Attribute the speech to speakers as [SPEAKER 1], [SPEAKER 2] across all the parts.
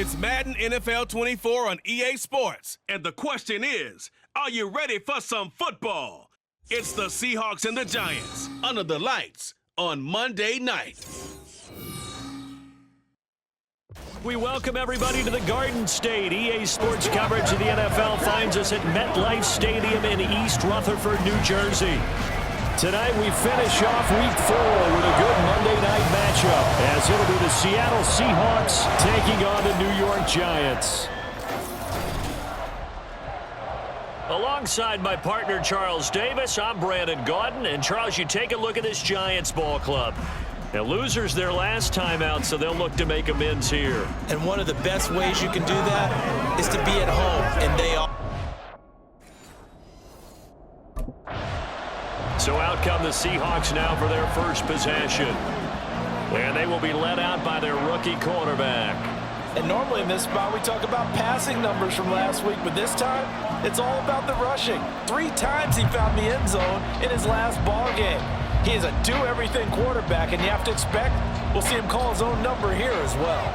[SPEAKER 1] It's Madden NFL 24 on EA Sports. And the question is, are you ready for some football? It's the Seahawks and the Giants under the lights on Monday night.
[SPEAKER 2] We welcome everybody to the Garden State. EA Sports coverage of the NFL finds us at MetLife Stadium in East Rutherford, New Jersey. Tonight we finish off Week 4 with a good Monday night matchup, as it'll be the Seattle Seahawks taking on the New York Giants. Alongside my partner Charles Davis, I'm Brandon Gaudin. And Charles, you take a look at this Giants ball club. Now, losers their last time out, so they'll look to make amends here.
[SPEAKER 3] And one of the best ways you can do that is to be at home, and they are.
[SPEAKER 2] So out come the Seahawks now for their first possession. And they will be led out by their rookie quarterback.
[SPEAKER 3] And normally in this spot, we talk about passing numbers from last week, but this time, it's all about the rushing. 3 times he found the end zone in his last ball game. He is a do-everything quarterback, and you have to expect we'll see him call his own number here as well.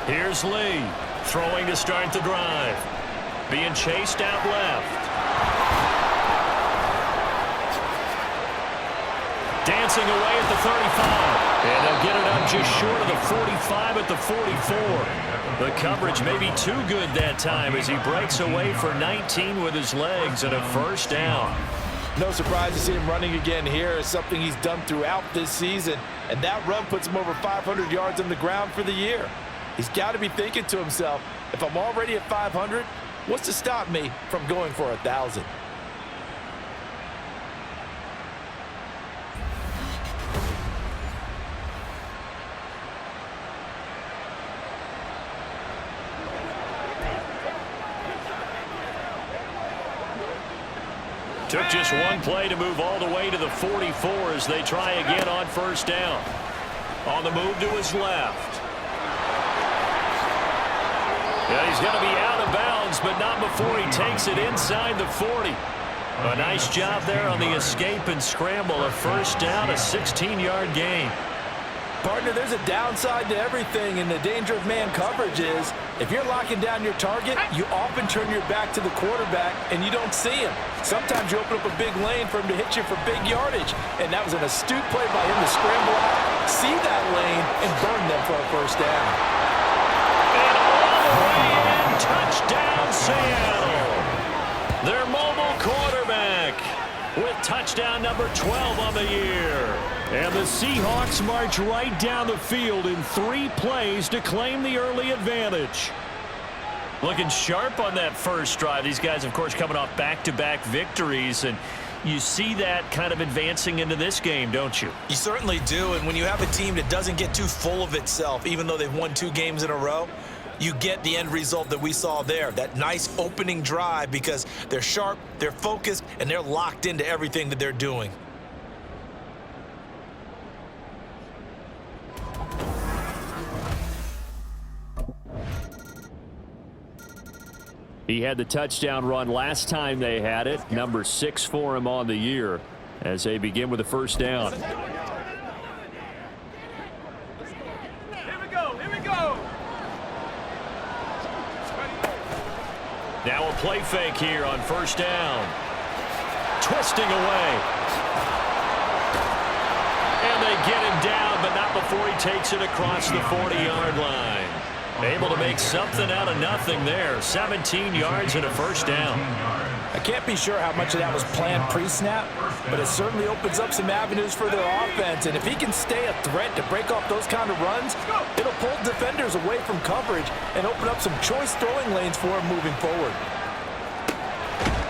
[SPEAKER 2] Here's Lee, throwing to start the drive. Being chased out left. Dancing away at the 35. And they'll get it up just short of the 45 at the 44. The coverage may be too good that time as he breaks away for 19 with his legs and a first down.
[SPEAKER 3] No surprise to see him running again here. It's something he's done throughout this season. And that run puts him over 500 yards on the ground for the year. He's got to be thinking to himself, if I'm already at 500, what's to stop me from going for 1,000?
[SPEAKER 2] Took just one play to move all the way to the 44 as they try again on first down. On the move to his left. Yeah, he's going to be out of bounds, but not before he takes it inside the 40. A nice job there on the escape and scramble. A first down, a 16-yard gain.
[SPEAKER 3] Partner, there's a downside to everything, and the danger of man coverage is if you're locking down your target, you often turn your back to the quarterback and you don't see him. Sometimes you open up a big lane for him to hit you for big yardage, and that was an astute play by him to scramble out, see that lane, and burn them for a first down.
[SPEAKER 2] And all the way in, touchdown Seattle. Their mobile quarterback with touchdown number 12 on the year. And the Seahawks march right down the field in 3 plays to claim the early advantage. Looking sharp on that first drive. These guys, of course, coming off back-to-back victories, and you see that kind of advancing into this game, don't you?
[SPEAKER 3] You certainly do, and when you have a team that doesn't get too full of itself, even though they've won 2 games in a row, you get the end result that we saw there, that nice opening drive, because they're sharp, they're focused, and they're locked into everything that they're doing.
[SPEAKER 2] He had the touchdown run last time they had it, number 6 for him on the year, as they begin with the first down.
[SPEAKER 1] Here we go.
[SPEAKER 2] Now a play fake here on first down. Twisting away. And they get him down, but not before he takes it across the 40-yard line. Able to make something out of nothing there. 17 yards and a first down.
[SPEAKER 3] I can't be sure how much of that was planned pre-snap, but it certainly opens up some avenues for their offense. And if he can stay a threat to break off those kind of runs, it'll pull defenders away from coverage and open up some choice throwing lanes for him moving forward.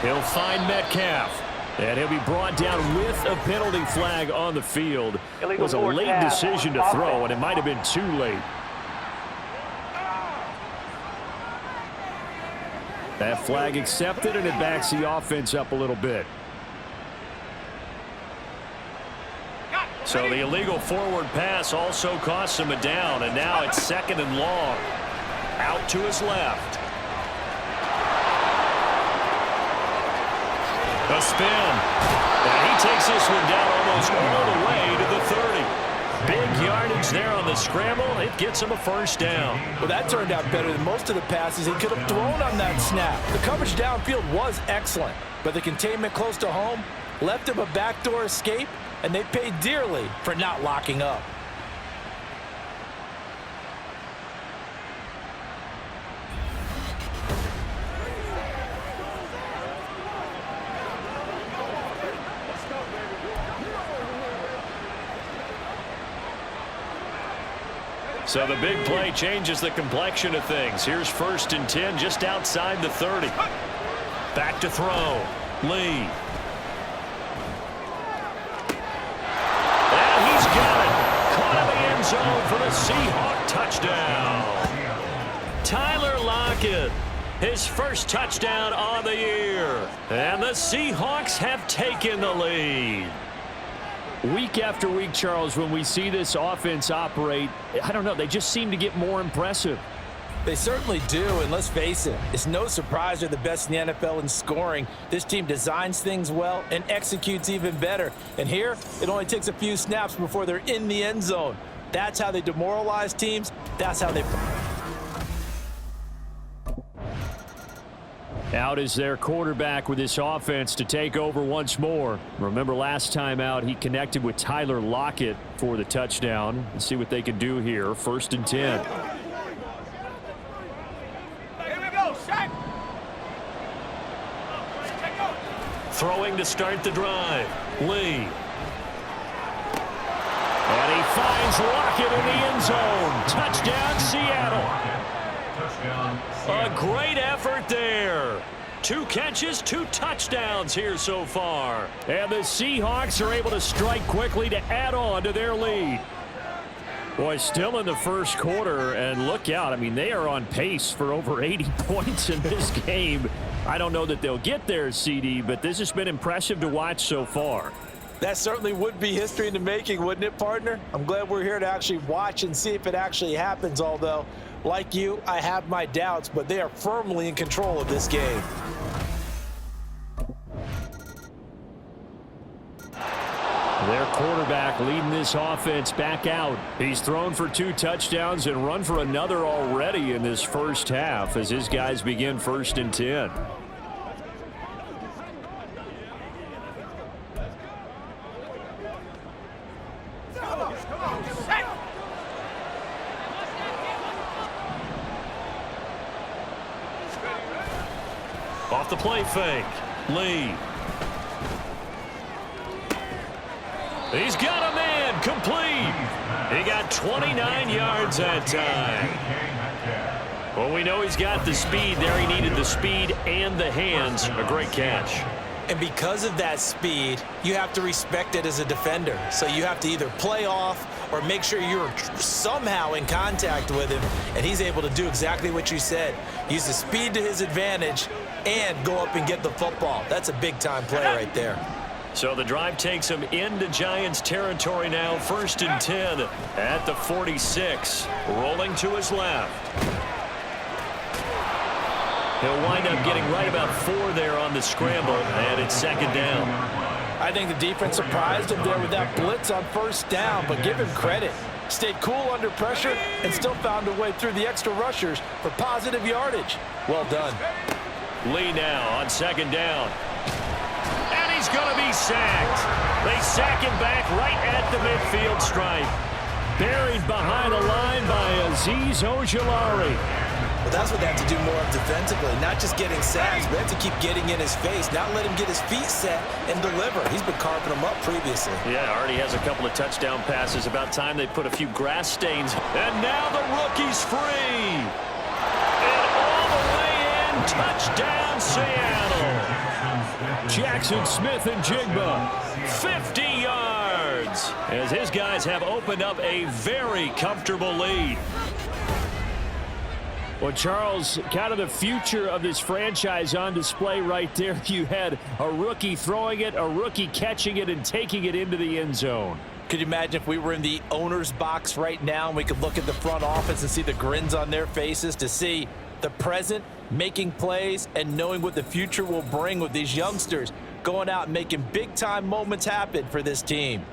[SPEAKER 2] He'll find Metcalf. And he'll be brought down with a penalty flag on the field. It was a late decision to throw, and it might have been too late. That flag accepted, and it backs the offense up a little bit. So the illegal forward pass also costs him a down, and now it's 2nd and long. Out to his left. A spin. And he takes this one down almost all the way to the yards there on the scramble. It gets him a first down.
[SPEAKER 3] Well, that turned out better than most of the passes he could have thrown on that snap. The coverage downfield was excellent, but the containment close to home left him a backdoor escape, and they paid dearly for not locking up.
[SPEAKER 2] So the big play changes the complexion of things. Here's 1st and 10 just outside the 30. Back to throw. Lee. And he's got it. Caught in the end zone for the Seahawk touchdown. Tyler Lockett, his first touchdown on the year. And the Seahawks have taken the lead.
[SPEAKER 4] Week after week, Charles, when we see this offense operate, I don't know, they just seem to get more impressive.
[SPEAKER 3] They certainly do, and let's face it, it's no surprise they're the best in the NFL in scoring. This team designs things well and executes even better. And here, it only takes a few snaps before they're in the end zone. That's how they demoralize teams. That's how they...
[SPEAKER 4] Out is their quarterback with this offense to take over once more. Remember last time out, he connected with Tyler Lockett for the touchdown. Let's see what they can do here. 1st and 10.
[SPEAKER 2] Throwing to start the drive. Lee. And he finds Lockett in the end zone. Touchdown, Seattle. A great effort there. 2 catches, 2 touchdowns here so far.
[SPEAKER 4] And the Seahawks are able to strike quickly to add on to their lead. Boy, still in the first quarter, and look out. I mean, they are on pace for over 80 points in this game. I don't know that they'll get there, CD, but this has been impressive to watch so far.
[SPEAKER 3] That certainly would be history in the making, wouldn't it, partner? I'm glad we're here to actually watch and see if it actually happens, although, like you, I have my doubts, but they are firmly in control of this game.
[SPEAKER 4] Their quarterback leading this offense back out. He's thrown for 2 touchdowns and run for another already in this first half as his guys begin 1st and 10.
[SPEAKER 2] Off the play fake. Lee. He's got a man complete. He got 29 yards that time. Well, we know he's got the speed there. He needed the speed and the hands. A great catch.
[SPEAKER 3] And because of that speed, you have to respect it as a defender. So you have to either play off or make sure you're somehow in contact with him. And he's able to do exactly what you said. Use the speed to his advantage and go up and get the football. That's a big-time play right there.
[SPEAKER 2] So the drive takes him into Giants territory now. 1st and 10 at the 46. Rolling to his left. He'll wind up getting right about 4 there on the scramble, and it's 2nd down.
[SPEAKER 3] I think the defense surprised him there with that blitz on 1st down, but give him credit. Stayed cool under pressure and still found a way through the extra rushers for positive yardage. Well done.
[SPEAKER 2] Lee now on 2nd down. And he's going to be sacked. They sack him back right at the midfield stripe. Buried behind the line by Azeez Ojulari.
[SPEAKER 3] Well, that's what they have to do more of defensively, not just getting sacks, but they have to keep getting in his face, not let him get his feet set and deliver. He's been carving them up previously.
[SPEAKER 2] Yeah, already has a couple of touchdown passes. About time they put a few grass stains. And now the rookie's free. And all the way in, touchdown Seattle.
[SPEAKER 4] Jackson Smith and Jigba.
[SPEAKER 2] 50 yards as his guys have opened up a very comfortable lead.
[SPEAKER 4] Well, Charles, kind of the future of this franchise on display right there. You had a rookie throwing it, a rookie catching it, and taking it into the end zone.
[SPEAKER 3] Could you imagine if we were in the owner's box right now and we could look at the front office and see the grins on their faces, to see the present making plays and knowing what the future will bring with these youngsters going out and making big-time moments happen for this team.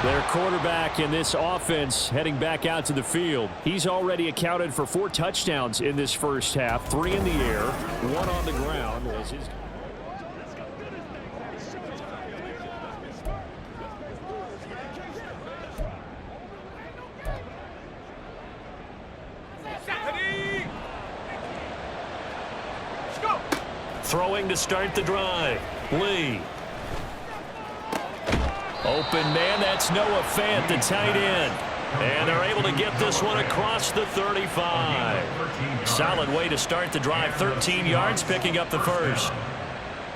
[SPEAKER 4] Their quarterback in this offense heading back out to the field. He's already accounted for 4 touchdowns in this first half, 3 in the air, 1 on the ground. Was his...
[SPEAKER 2] Throwing to start the drive. Lee. Open man, that's Noah Fant, the tight end. And they're able to get this one across the 35. Solid way to start the drive. 13 yards, picking up the first.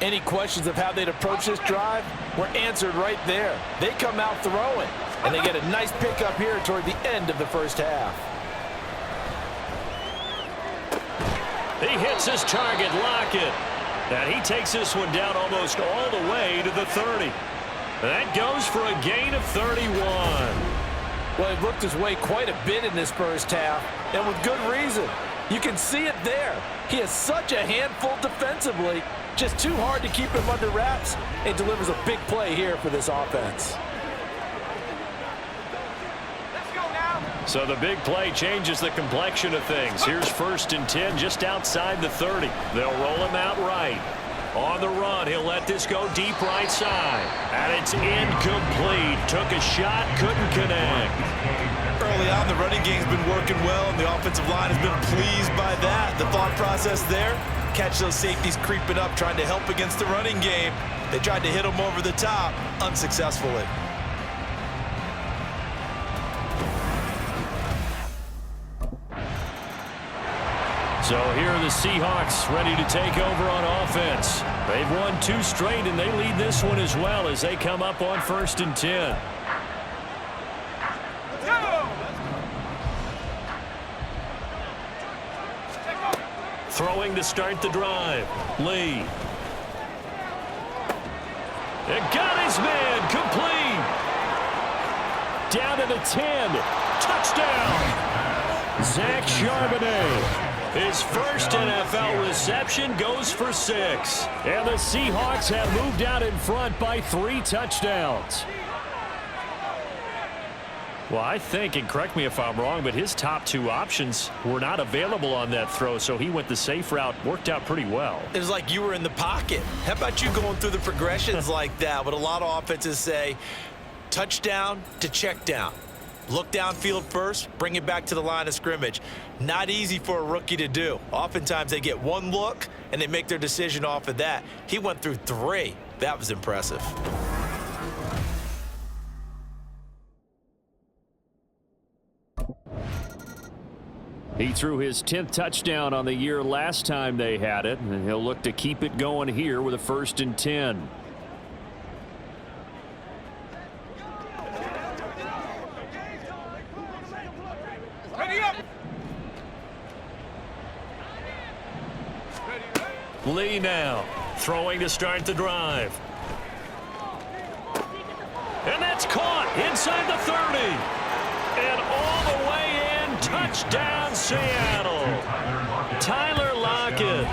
[SPEAKER 3] Any questions of how they'd approach this drive were answered right there. They come out throwing, and they get a nice pickup here toward the end of the first half.
[SPEAKER 2] He hits his target, Lockett. And he takes this one down almost all the way to the 30. That goes for a gain of 31.
[SPEAKER 3] Well, he worked his way quite a bit in this first half, and with good reason. You can see it there. He is such a handful defensively, just too hard to keep him under wraps, and delivers a big play here for this offense.
[SPEAKER 2] So the big play changes the complexion of things. Here's 1st and 10 just outside the 30. They'll roll him out right. On the run, he'll let this go deep right side. And it's incomplete. Took a shot, couldn't connect.
[SPEAKER 5] Early on, the running game's been working well, and the offensive line has been pleased by that. The thought process there, catch those safeties creeping up, trying to help against the running game. They tried to hit them over the top, unsuccessfully.
[SPEAKER 2] So here are the Seahawks ready to take over on offense. They've won 2 straight, and they lead this one as well as they come up on 1st and 10. Throwing to start the drive. Lee. It got his man complete. Down to the 10. Touchdown. Zach Charbonnet. His first NFL reception goes for 6. And the Seahawks have moved out in front by 3 touchdowns. Well, I think, and correct me if I'm wrong, but his top 2 options were not available on that throw, so he went the safe route. Worked out pretty well.
[SPEAKER 5] It was like you were in the pocket. How about you going through the progressions like that? What a lot of offenses say, touchdown to check down. Look downfield first, bring it back to the line of scrimmage. Not easy for a rookie to do. Oftentimes they get 1 look, and they make their decision off of that. He went through 3. That was impressive.
[SPEAKER 4] He threw his 10th touchdown on the year last time they had it, and he'll look to keep it going here with a 1st and 10.
[SPEAKER 2] Lee now, throwing to start the drive. And that's caught inside the 30. And all the way in, touchdown Seattle. Tyler Lockett,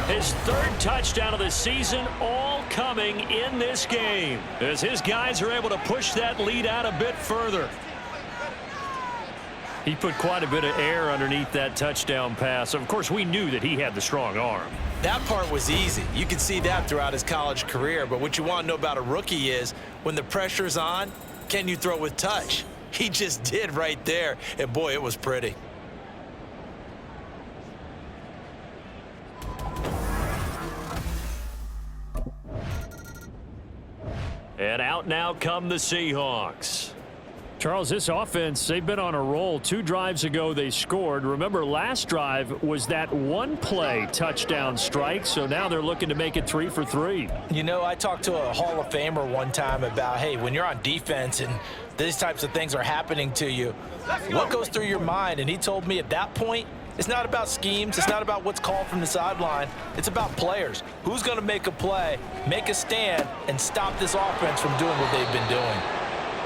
[SPEAKER 2] his 3rd touchdown of the season, all coming in this game, as his guys are able to push that lead out a bit further. He put quite a bit of air underneath that touchdown pass. Of course, we knew that he had the strong arm.
[SPEAKER 5] That part was easy. You could see that throughout his college career. But what you want to know about a rookie is when the pressure's on, can you throw with touch? He just did right there. And, boy, it was pretty.
[SPEAKER 2] And out now come the Seahawks.
[SPEAKER 4] Charles, this offense, they've been on a roll. 2 drives ago, they scored. Remember, last drive was that 1-play touchdown strike, so now they're looking to make it 3 for 3.
[SPEAKER 3] You know, I talked to a Hall of Famer one time about, hey, when you're on defense and these types of things are happening to you, what goes through your mind? And he told me at that point, it's not about schemes. It's not about what's called from the sideline. It's about players. Who's going to make a play, make a stand, and stop this offense from doing what they've been doing?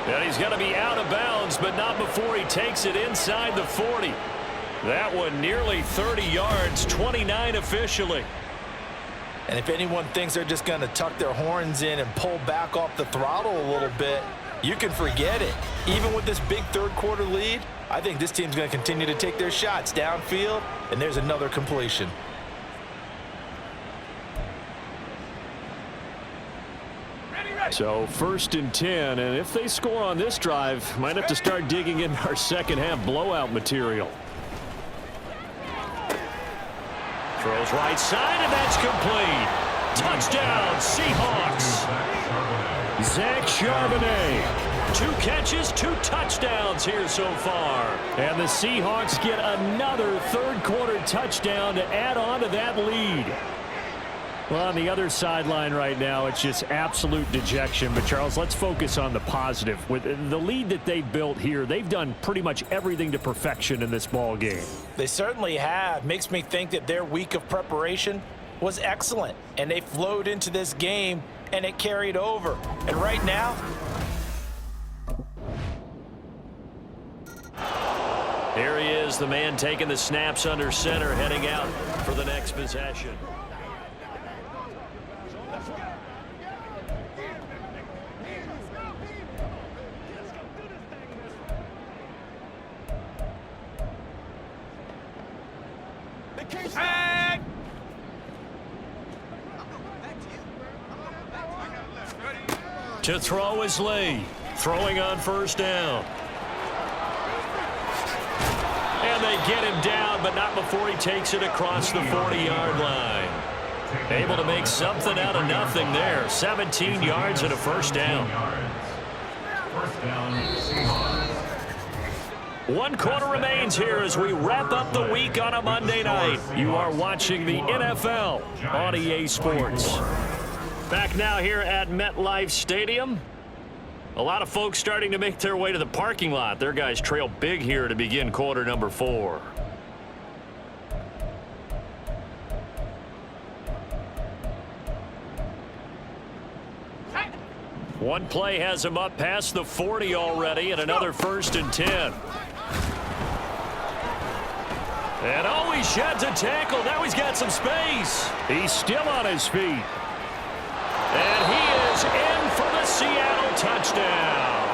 [SPEAKER 2] And he's going to be out of bounds, but not before he takes it inside the 40. That one nearly 30 yards, 29 officially.
[SPEAKER 3] And if anyone thinks they're just going to tuck their horns in and pull back off the throttle a little bit, You can forget it. Even with this big third-quarter lead, I think this team's going to continue to take their shots downfield, and there's another completion.
[SPEAKER 4] So 1st and 10, and if they score on this drive, might have to start digging in our second half blowout material.
[SPEAKER 2] Throws right side, and that's complete. Touchdown, Seahawks. Zach Charbonnet. 2 catches, 2 touchdowns here so far.
[SPEAKER 4] And the Seahawks get another third-quarter touchdown to add on to that lead. Well, on the other sideline right now, it's just absolute dejection. But, Charles, let's focus on the positive. With the lead that they built here, they've done pretty much everything to perfection in this ball game.
[SPEAKER 3] They certainly have. Makes me think that their week of preparation was excellent. And they flowed into this game, and it carried over. And right now,
[SPEAKER 2] here he is, the man taking the snaps under center, heading out for the next possession. To throw is Lee. Throwing on 1st down. And they get him down, but not before he takes it across the 40-yard line. Able to make something out of nothing there. 17 yards and a 1st down. 1 quarter remains here as we wrap up the week on a Monday night. You are watching the NFL on EA Sports. Back now here at MetLife Stadium. A lot of folks starting to make their way to the parking lot. Their guys trail big here to begin quarter number 4. One play has him up past the 40 already, and another 1st and 10. And oh, he sheds a tackle. Now he's got some space. He's still on his feet. And he is in for the Seattle touchdown.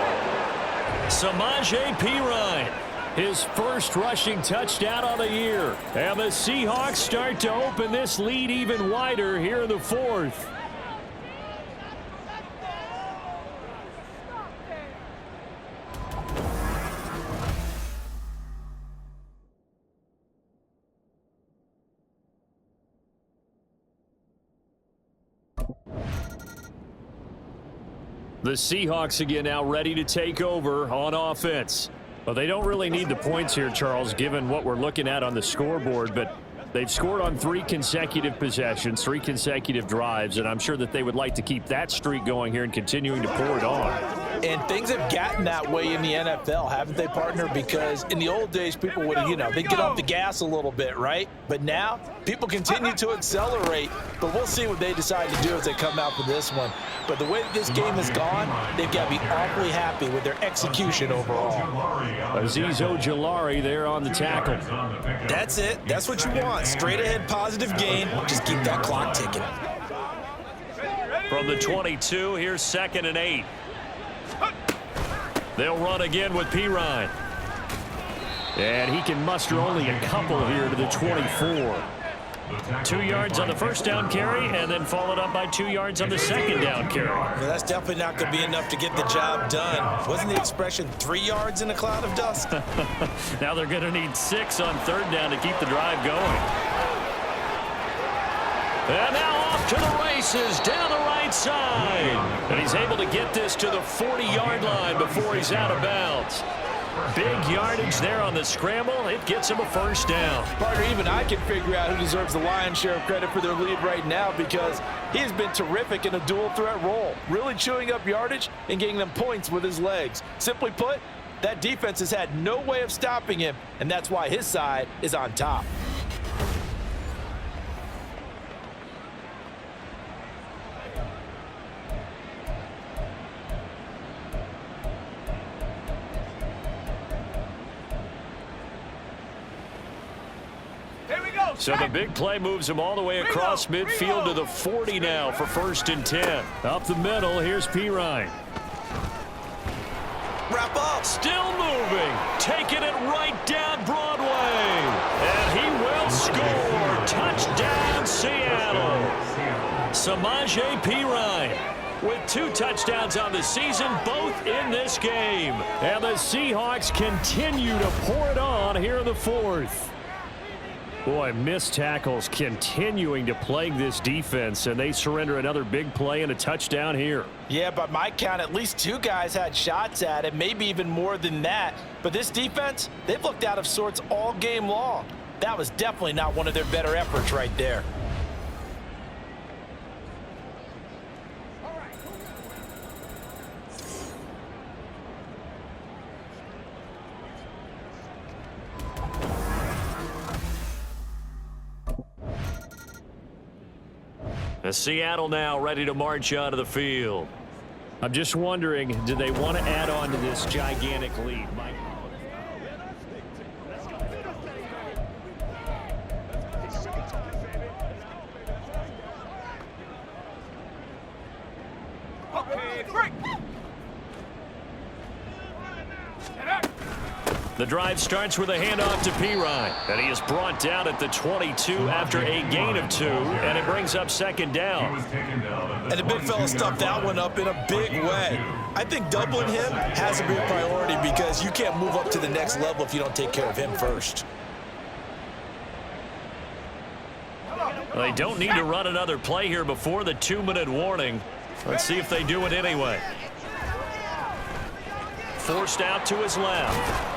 [SPEAKER 2] Samaje Perine, his first rushing touchdown of the year. And the Seahawks start to open this lead even wider here in the 4th. The Seahawks again now ready to take over on offense. Well, they don't really need the points here, Charles, given what we're looking at on the scoreboard, but they've scored on 3 consecutive possessions, 3 consecutive drives, and I'm sure that they would like to keep that streak going here and continuing to pour it on.
[SPEAKER 3] and things have gotten that way in the NFL, haven't they, partner? Because in the old days, people would, they'd get off the gas a little bit, right? But now, people continue to accelerate, but we'll see what they decide to do as they come out for this one. But the way that this game has gone, they've got to be awfully happy with their execution overall.
[SPEAKER 4] Azeez Ojulari there on the tackle.
[SPEAKER 3] That's it. That's what you want. Straight ahead positive gain. Just keep that clock ticking.
[SPEAKER 2] From the 22, here's 2nd and 8. They'll run again with Perine.
[SPEAKER 4] And he can muster only a couple here to the 24.
[SPEAKER 2] 2 yards on the first down carry, and then followed up by 2 yards on the second down carry.
[SPEAKER 3] Well, that's definitely not going to be enough to get the job done. Wasn't the expression 3 yards in a cloud of dust?
[SPEAKER 2] Now they're going to need 6 on third down to keep the drive going. And now off to the races down the right side. And he's able to get this to the 40-yard line before he's out of bounds. Big yardage there on the scramble. It gets him a first down.
[SPEAKER 3] Partner, even I can figure out who deserves the lion's share of credit for their lead right now, because he has been terrific in a dual threat role, really chewing up yardage and getting them points with his legs. Simply put, that defense has had no way of stopping him, and that's why his side is on top.
[SPEAKER 2] So the big play moves him all the way across midfield to the 40 now for 1st and 10.
[SPEAKER 4] Up the middle, here's Perine.
[SPEAKER 2] Still moving. Taking it right down Broadway. And he will score. Touchdown, Seattle. Samaje Perine with 2 touchdowns on the season, both in this game.
[SPEAKER 4] And the Seahawks continue to pour it on here in the 4th. Boy, missed tackles continuing to plague this defense, and they surrender another big play and a touchdown here.
[SPEAKER 3] Yeah, by my count, at least 2 guys had shots at it, maybe even more than that. But this defense, they've looked out of sorts all game long. That was definitely not one of their better efforts right there.
[SPEAKER 2] Seattle now ready to march out of the field.
[SPEAKER 4] I'm just wondering, do they want to add on to this gigantic lead?
[SPEAKER 2] The drive starts with a handoff to Perine, and he is brought down at the 22 after a gain of 2, and it brings up 2nd down.
[SPEAKER 5] And the big fella stuffed that one up in a big way. I think doubling him has to be a priority because you can't move up to the next level if you don't take care of him first.
[SPEAKER 2] They don't need to run another play here before the 2-minute warning. Let's see if they do it anyway. Forced out to his left.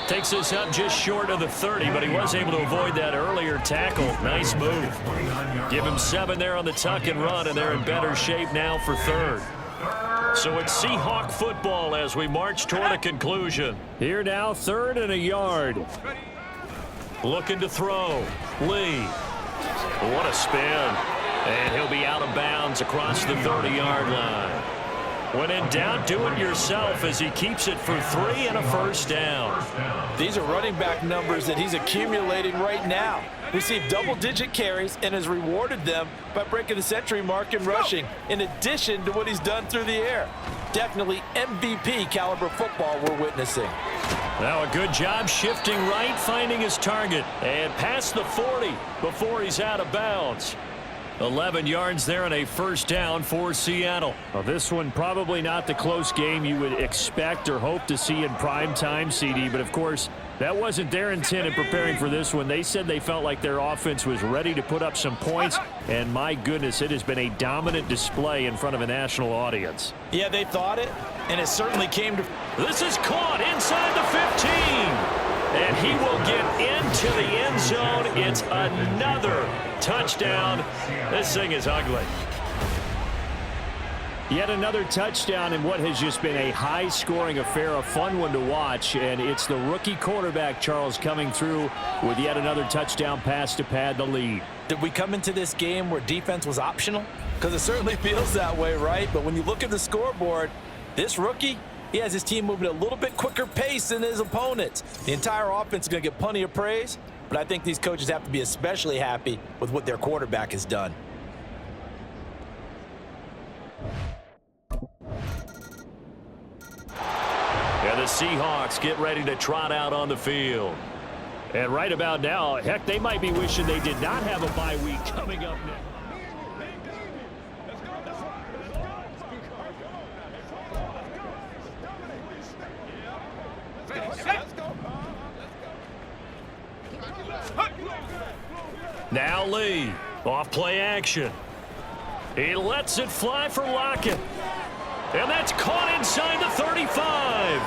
[SPEAKER 2] Takes us up just short of the 30, but he was able to avoid that earlier tackle. Nice move. Give him 7 there on the tuck and run, and they're in better shape now for 3rd. So it's Seahawk football as we march toward a conclusion.
[SPEAKER 4] Here now, 3rd and a yard.
[SPEAKER 2] Looking to throw. Lee. What a spin. And he'll be out of bounds across the 30-yard line. When in doubt, do it yourself as he keeps it for 3 and a 1st down.
[SPEAKER 3] These are running back numbers that he's accumulating right now. Received double-digit carries and has rewarded them by breaking the century mark in rushing, in addition to what he's done through the air. Definitely MVP caliber football we're witnessing.
[SPEAKER 2] Now a good job shifting right, finding his target, and past the 40 before he's out of bounds. 11 yards there and a 1st down for Seattle.
[SPEAKER 4] Well, this one probably not the close game you would expect or hope to see in prime time, CD, but of course that wasn't their intent in preparing for this one. They said they felt like their offense was ready to put up some points, and my goodness, it has been a dominant display in front of a national audience.
[SPEAKER 3] Yeah, they thought it, and it certainly came to...
[SPEAKER 2] This is caught inside the 15. And he will get into the end zone. It's another touchdown. This thing is ugly.
[SPEAKER 4] Yet another touchdown in what has just been a high-scoring affair, a fun one to watch. And it's the rookie quarterback, Charles, coming through with yet another touchdown pass to pad the lead.
[SPEAKER 3] Did we come into this game where defense was optional? Because it certainly feels that way, right? But when you look at the scoreboard, this rookie, he has his team moving at a little bit quicker pace than his opponents. The entire offense is going to get plenty of praise, but I think these coaches have to be especially happy with what their quarterback has done.
[SPEAKER 2] And the Seahawks get ready to trot out on the field.
[SPEAKER 4] And right about now, heck, they might be wishing they did not have a bye week coming up next.
[SPEAKER 2] Now Lee, off play action. He lets it fly for Lockett. And that's caught inside the 35.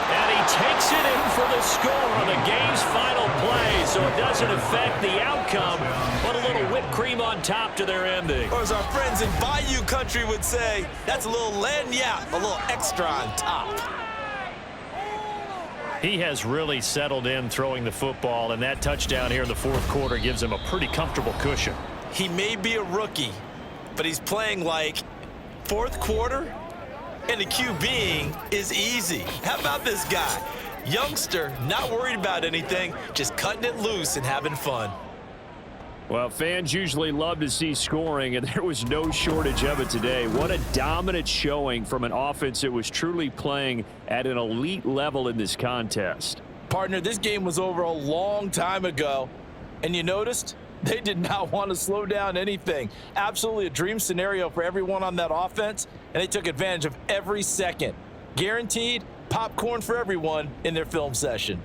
[SPEAKER 2] And he takes it in for the score on the game's final play, so it doesn't affect the outcome, but a little whipped cream on top to their ending.
[SPEAKER 5] Or as our friends in Bayou Country would say, that's a little lagniappe, a little extra on top.
[SPEAKER 2] He has really settled in throwing the football, and that touchdown here in the 4th quarter gives him a pretty comfortable cushion.
[SPEAKER 5] He may be a rookie, but he's playing like 4th quarter, and the QBing is easy. How about this guy? Youngster, not worried about anything, just cutting it loose and having fun.
[SPEAKER 4] Well, fans usually love to see scoring, and there was no shortage of it today. What a dominant showing from an offense that was truly playing at an elite level in this contest.
[SPEAKER 3] Partner, this game was over a long time ago, and you noticed they did not want to slow down anything. Absolutely a dream scenario for everyone on that offense, and they took advantage of every second. Guaranteed popcorn for everyone in their film session.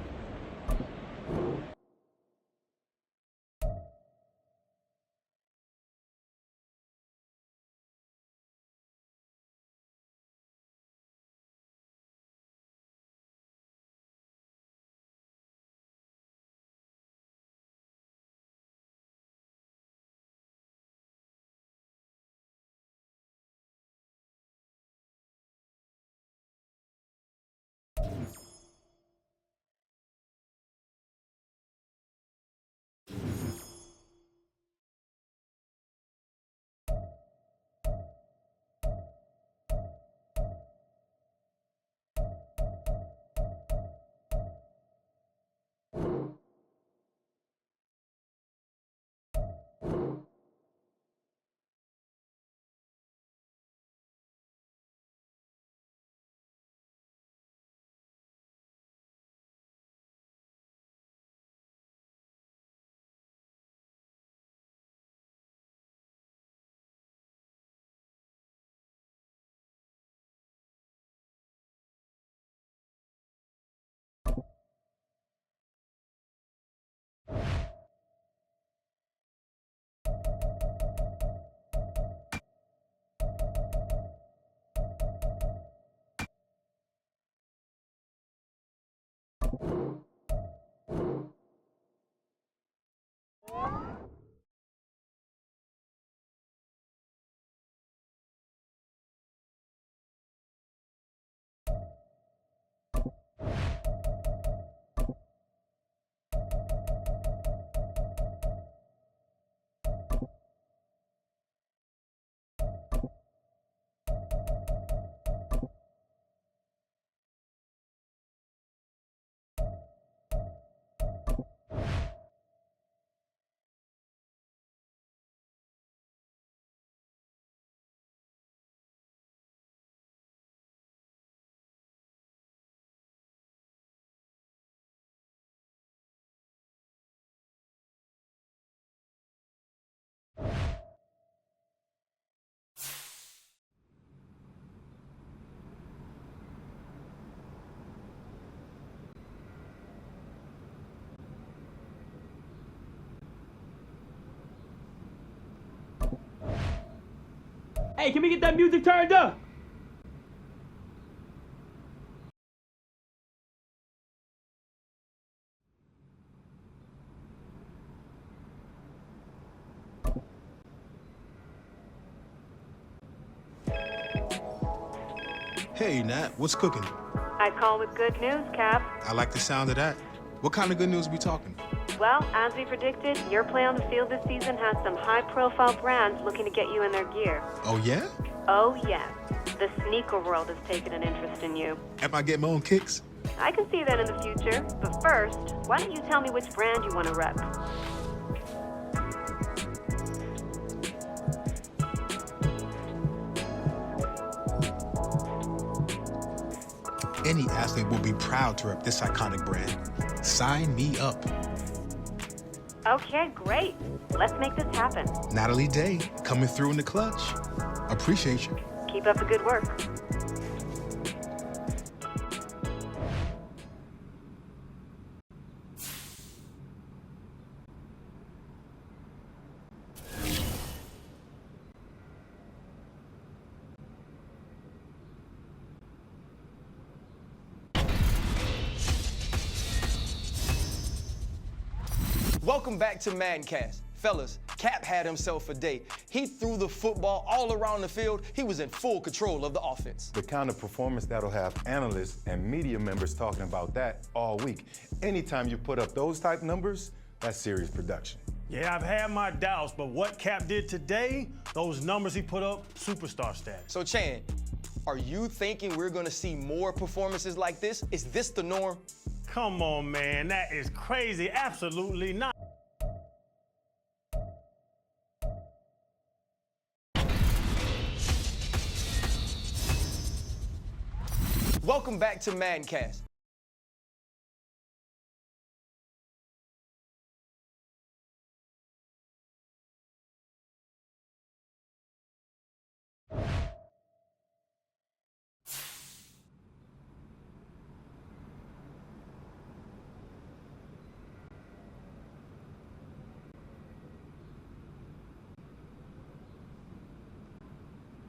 [SPEAKER 6] Hey, can we get that music turned up?
[SPEAKER 7] Hey, Nat, what's cooking?
[SPEAKER 8] I call with good news, Cap.
[SPEAKER 7] I like the sound of that. What kind of good news we talking?
[SPEAKER 8] Well, as we predicted, your play on the field this season has some high-profile brands looking to get you in their gear.
[SPEAKER 7] Oh, yeah?
[SPEAKER 8] Oh, yes. The sneaker world has taken an interest in you.
[SPEAKER 7] Am I getting my own kicks?
[SPEAKER 8] I can see that in the future. But first, why don't you tell me which brand you want to rep?
[SPEAKER 7] Any athlete will be proud to rep this iconic brand. Sign me up.
[SPEAKER 8] Okay, great. Let's make this happen.
[SPEAKER 7] Natalie Day, coming through in the clutch. Appreciate you.
[SPEAKER 8] Keep up the good work.
[SPEAKER 9] Welcome back to Maddencast. Fellas, Cap had himself a day. He threw the football all around the field. He was in full control of the offense.
[SPEAKER 10] The kind of performance that'll have analysts and media members talking about that all week. Anytime you put up those type numbers, that's serious production.
[SPEAKER 11] Yeah, I've had my doubts, but what Cap did today, those numbers he put up, superstar status.
[SPEAKER 9] So, Chan, are you thinking we're going to see more performances like this? Is this the norm?
[SPEAKER 11] Come on, man, that is crazy. Absolutely not.
[SPEAKER 9] Welcome back to Madden Cast.